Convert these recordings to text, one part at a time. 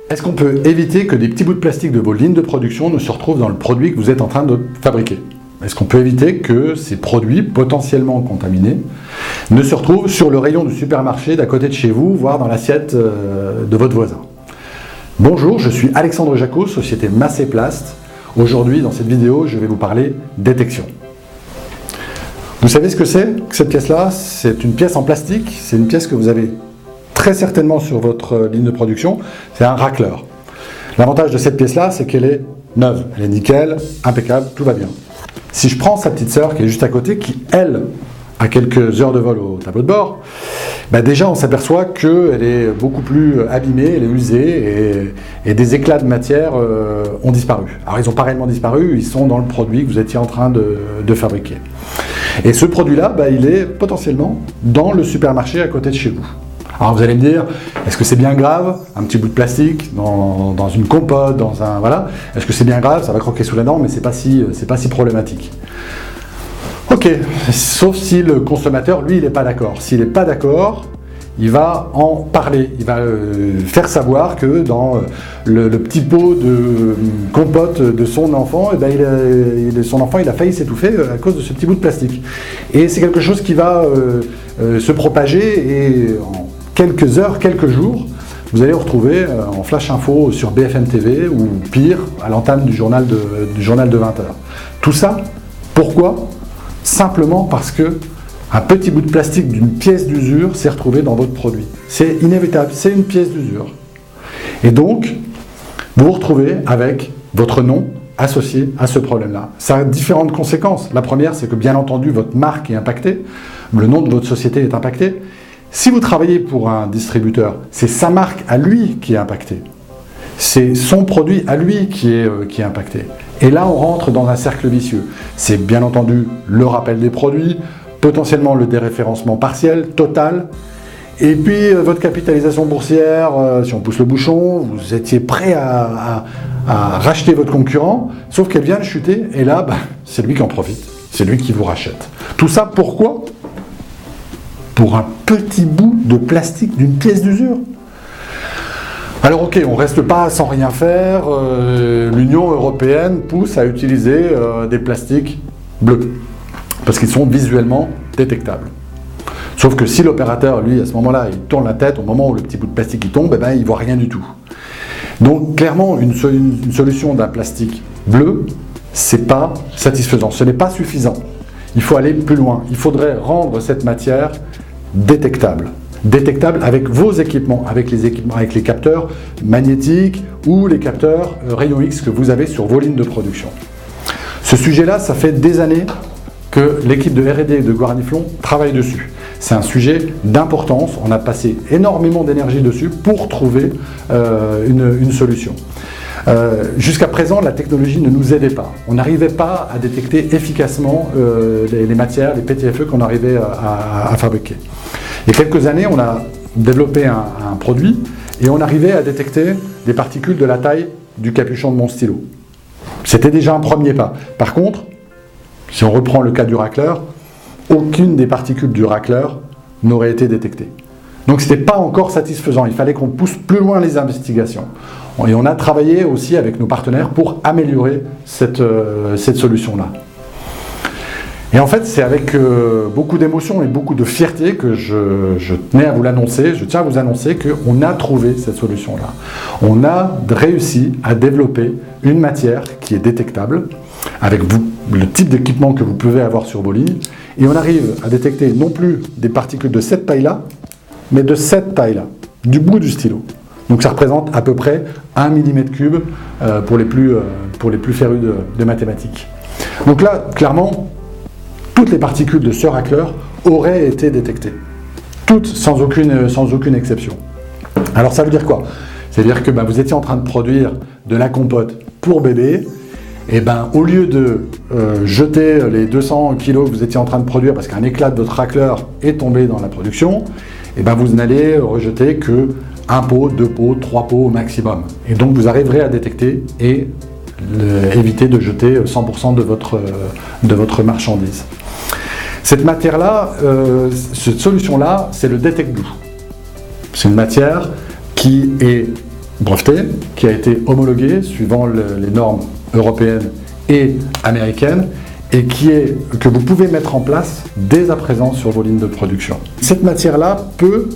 Est-ce qu'on peut éviter que des petits bouts de plastique de vos lignes de production ne se retrouvent dans le produit que vous êtes en train de fabriquer? Est-ce qu'on peut éviter que ces produits potentiellement contaminés ne se retrouvent sur le rayon du supermarché d'à côté de chez vous, voire dans l'assiette de votre voisin? Bonjour, je suis Alexandre Jacot, société Masséplast. Aujourd'hui, dans cette vidéo, je vais vous parler détection. Vous savez ce que c'est que cette pièce-là? C'est une pièce en plastique, c'est une pièce que vous avez très certainement sur votre ligne de production, c'est un racleur. L'avantage de cette pièce-là, c'est qu'elle est neuve, elle est nickel, impeccable, tout va bien. Si je prends sa petite sœur qui est juste à côté, qui elle a quelques heures de vol au tableau de bord, déjà on s'aperçoit qu'elle est beaucoup plus abîmée, elle est usée et des éclats de matière ont disparu. Alors ils n'ont pas réellement disparu, ils sont dans le produit que vous étiez en train de fabriquer. Et ce produit-là, il est potentiellement dans le supermarché à côté de chez vous. Alors vous allez me dire, est-ce que c'est bien grave, un petit bout de plastique dans une compote, dans un voilà, est-ce que c'est bien grave, ça va croquer sous la dent, mais c'est pas si problématique. Ok, sauf si le consommateur, lui, il n'est pas d'accord. S'il n'est pas d'accord, il va en parler, il va faire savoir que dans le petit pot de compote de son enfant, son enfant il a failli s'étouffer à cause de ce petit bout de plastique. Et c'est quelque chose qui va se propager et en quelques heures, quelques jours, vous allez vous retrouver en flash info sur BFM TV ou pire, à l'entame du journal de 20h. Tout ça, pourquoi? Simplement parce que un petit bout de plastique d'une pièce d'usure s'est retrouvé dans votre produit. C'est inévitable, c'est une pièce d'usure. Et donc, vous vous retrouvez avec votre nom associé à ce problème-là. Ça a différentes conséquences. La première, c'est que bien entendu, votre marque est impactée, le nom de votre société est impacté. Si vous travaillez pour un distributeur, c'est sa marque à lui qui est impactée. C'est son produit à lui qui est impacté. Et là, on rentre dans un cercle vicieux. C'est bien entendu le rappel des produits, potentiellement le déréférencement partiel, total, et puis votre capitalisation boursière, si on pousse le bouchon, vous étiez prêt à racheter votre concurrent, sauf qu'elle vient de chuter, et là, c'est lui qui en profite, c'est lui qui vous rachète. Tout ça, pourquoi? Pour un petit bout de plastique d'une pièce d'usure. Alors ok, on ne reste pas sans rien faire, l'Union européenne pousse à utiliser des plastiques bleus, parce qu'ils sont visuellement détectables. Sauf que si l'opérateur, lui, à ce moment-là, il tourne la tête, au moment où le petit bout de plastique il tombe, il ne voit rien du tout. Donc clairement, une solution d'un plastique bleu, c'est pas satisfaisant, ce n'est pas suffisant. Il faut aller plus loin, il faudrait rendre cette matière détectable. Détectable avec vos équipements, avec les capteurs magnétiques ou les capteurs rayons X que vous avez sur vos lignes de production. Ce sujet-là, ça fait des années que l'équipe de R&D de Guarniflon travaille dessus. C'est un sujet d'importance, on a passé énormément d'énergie dessus pour trouver une solution. Jusqu'à présent, la technologie ne nous aidait pas. On n'arrivait pas à détecter efficacement les matières, les PTFE qu'on arrivait à fabriquer. Il y a quelques années, on a développé un produit et on arrivait à détecter des particules de la taille du capuchon de mon stylo. C'était déjà un premier pas. Par contre, si on reprend le cas du racleur, aucune des particules du racleur n'aurait été détectée. Donc ce n'était pas encore satisfaisant, il fallait qu'on pousse plus loin les investigations. Et on a travaillé aussi avec nos partenaires pour améliorer cette solution-là. Et en fait, c'est avec beaucoup d'émotion et beaucoup de fierté que je tiens à vous annoncer qu'on a trouvé cette solution-là. On a réussi à développer une matière qui est détectable, avec le type d'équipement que vous pouvez avoir sur vos lignes, et on arrive à détecter non plus des particules de cette taille-là, mais de cette taille-là, du bout du stylo. Donc ça représente à peu près 1 mm3 pour les plus férus de mathématiques. Donc là, clairement, toutes les particules de ce racleur auraient été détectées. Toutes, sans aucune exception. Alors ça veut dire quoi? C'est-à-dire que vous étiez en train de produire de la compote pour bébé, et au lieu de jeter les 200 kg que vous étiez en train de produire parce qu'un éclat de votre racleur est tombé dans la production, vous n'allez rejeter que 1 pot, 2 pots, 3 pots au maximum. Et donc vous arriverez à détecter et éviter de jeter 100% de votre marchandise. Cette matière-là, cette solution-là, c'est le Detect Blue. C'est une matière qui est breveté, qui a été homologué suivant les normes européennes et américaines, et que vous pouvez mettre en place dès à présent sur vos lignes de production. Cette matière-là peut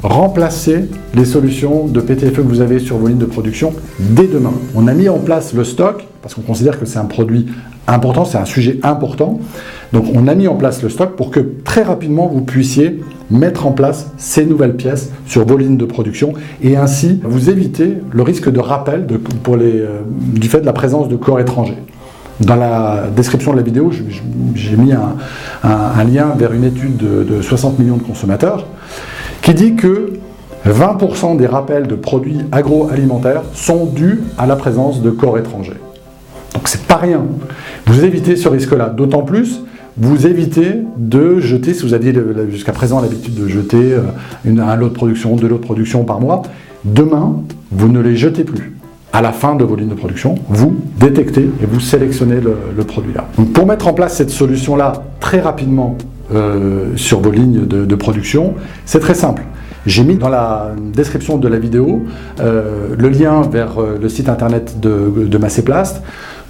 remplacer les solutions de PTFE que vous avez sur vos lignes de production dès demain. On a mis en place le stock, parce qu'on considère que c'est un produit important, c'est un sujet important. Donc on a mis en place le stock pour que très rapidement vous puissiez mettre en place ces nouvelles pièces sur vos lignes de production et ainsi vous éviter le risque de rappel du fait de la présence de corps étrangers. Dans la description de la vidéo, j'ai mis un lien vers une étude de 60 millions de consommateurs qui dit que 20% des rappels de produits agroalimentaires sont dus à la présence de corps étrangers. Donc c'est pas rien. Vous évitez ce risque-là. D'autant plus, vous évitez de jeter, si vous aviez jusqu'à présent l'habitude de jeter un lot de production, 2 lots de production par mois, demain, vous ne les jetez plus. À la fin de vos lignes de production, vous détectez et vous sélectionnez le produit-là. Donc pour mettre en place cette solution-là très rapidement sur vos lignes de production, c'est très simple. J'ai mis dans la description de la vidéo le lien vers le site internet de Masseyplast.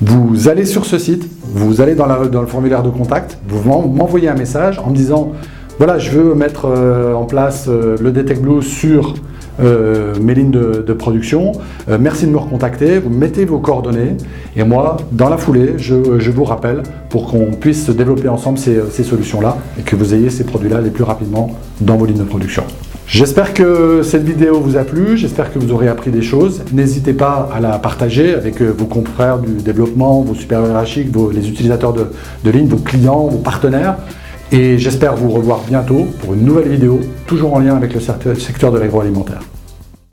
Vous allez sur ce site, vous allez dans le formulaire de contact, vous m'envoyez un message en me disant voilà, je veux mettre en place le Detect Blue sur mes lignes de production, merci de me recontacter, vous mettez vos coordonnées et moi, dans la foulée, je vous rappelle pour qu'on puisse développer ensemble ces solutions-là et que vous ayez ces produits-là les plus rapidement dans vos lignes de production. J'espère que cette vidéo vous a plu, j'espère que vous aurez appris des choses. N'hésitez pas à la partager avec vos confrères du développement, vos supérieurs hiérarchiques, les utilisateurs de ligne, vos clients, vos partenaires. Et j'espère vous revoir bientôt pour une nouvelle vidéo, toujours en lien avec le secteur de l'agroalimentaire.